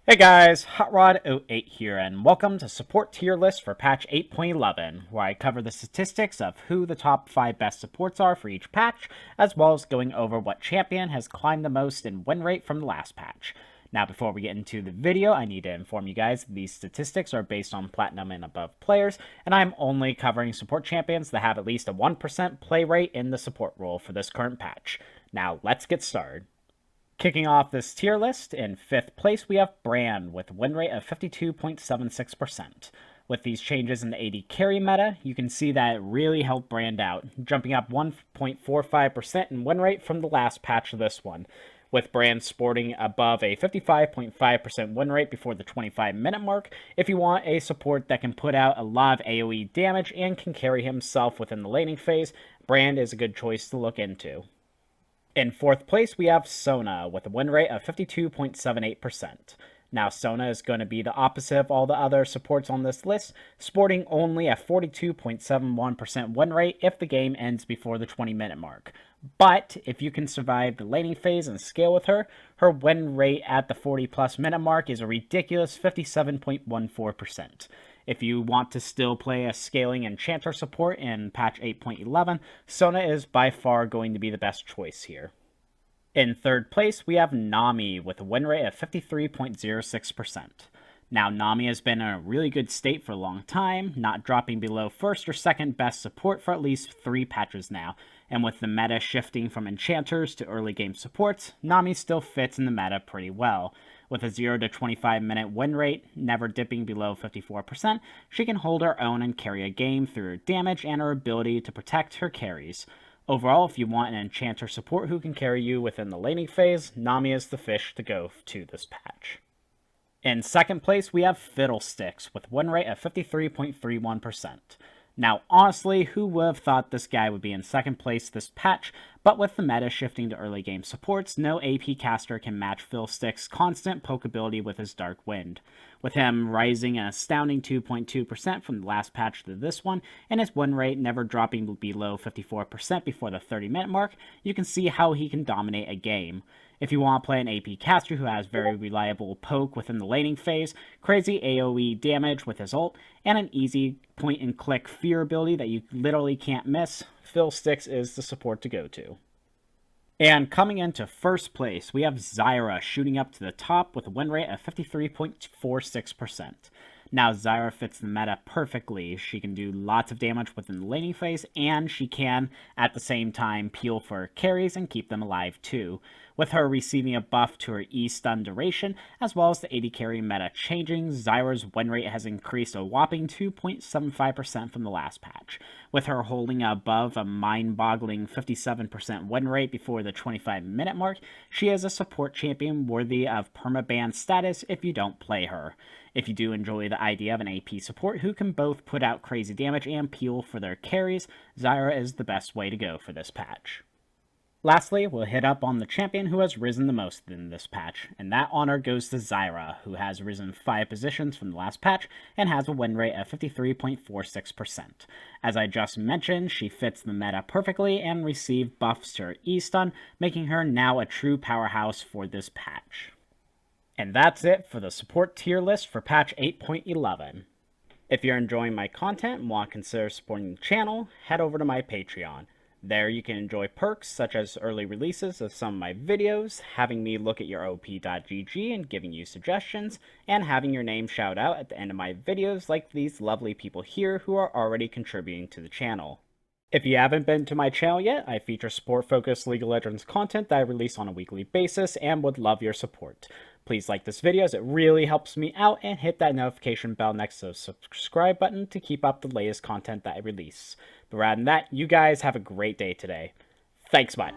Hey guys, HotRod08 here, and welcome to Support Tier List for patch 8.11, where I cover the statistics of who the top 5 best supports are for each patch, as well as going over what champion has climbed the most in win rate from the last patch. Now, before we get into the video, I need to inform you guys these statistics are based on Platinum and above players, and I'm only covering support champions that have at least a 1% play rate in the support role for this current patch. Now, let's get started. Kicking off this tier list, in 5th place we have Brand with a win rate of 52.76%. With these changes in the AD carry meta, you can see that it really helped Brand out, jumping up 1.45% in win rate from the last patch of this one, with Brand sporting above a 55.5% win rate before the 25-minute mark. If you want a support that can put out a lot of AoE damage and can carry himself within the laning phase, Brand is a good choice to look into. In 4th place, we have Sona with a win rate of 52.78%. Now, Sona is going to be the opposite of all the other supports on this list, sporting only a 42.71% win rate if the game ends before the 20-minute mark. But if you can survive the laning phase and scale with her, her win rate at the 40-plus minute mark is a ridiculous 57.14%. If you want to still play a scaling enchanter support in patch 8.11, Sona is by far going to be the best choice here. In 3rd place, we have Nami with a win rate of 53.06%. Now, Nami has been in a really good state for a long time, not dropping below 1st or 2nd best support for at least 3 patches now, and with the meta shifting from enchanters to early game supports, Nami still fits in the meta pretty well. With a 0 to 25 minute win rate, never dipping below 54%, she can hold her own and carry a game through her damage and her ability to protect her carries. Overall, if you want an enchanter support who can carry you within the laning phase, Nami is the fish to go to this patch. In 2nd place, we have Fiddlesticks with a win rate of 53.31%. Now, honestly, who would have thought this guy would be in 2nd place this patch, but with the meta shifting to early game supports, no AP caster can match Fiddlesticks' constant poke ability with his Dark Wind. With him rising an astounding 2.2% from the last patch to this one, and his win rate never dropping below 54% before the 30-minute mark, you can see how he can dominate a game. If you want to play an AP caster who has very reliable poke within the laning phase, crazy AoE damage with his ult, and an easy point-and-click fear ability that you literally can't miss, Fiddlesticks is the support to go to. And coming into 1st place, we have Zyra shooting up to the top with a win rate of 53.46%. Now, Zyra fits the meta perfectly. She can do lots of damage within the laning phase, and she can, at the same time, peel for carries and keep them alive too. With her receiving a buff to her E-stun duration, as well as the AD carry meta changing, Zyra's win rate has increased a whopping 2.75% from the last patch. With her holding above a mind-boggling 57% win rate before the 25-minute mark, she is a support champion worthy of permaban status if you don't play her. If you do enjoy the idea of an AP support who can both put out crazy damage and peel for their carries, Zyra is the best way to go for this patch. Lastly, we'll hit up on the champion who has risen the most in this patch, and that honor goes to Zyra, who has risen 5 positions from the last patch and has a win rate of 53.46%. As I just mentioned, she fits the meta perfectly and received buffs to her E-stun, making her now a true powerhouse for this patch. And that's it for the support tier list for patch 8.11. If you're enjoying my content and want to consider supporting the channel, head over to my Patreon. There you can enjoy perks such as early releases of some of my videos, having me look at your op.gg and giving you suggestions, and having your name shout out at the end of my videos like these lovely people here who are already contributing to the channel. If you haven't been to my channel yet, I feature support-focused League of Legends content that I release on a weekly basis and would love your support. Please like this video as it really helps me out, and hit that notification bell next to the subscribe button to keep up the latest content that I release. But rather than that, you guys have a great day today. Thanks much.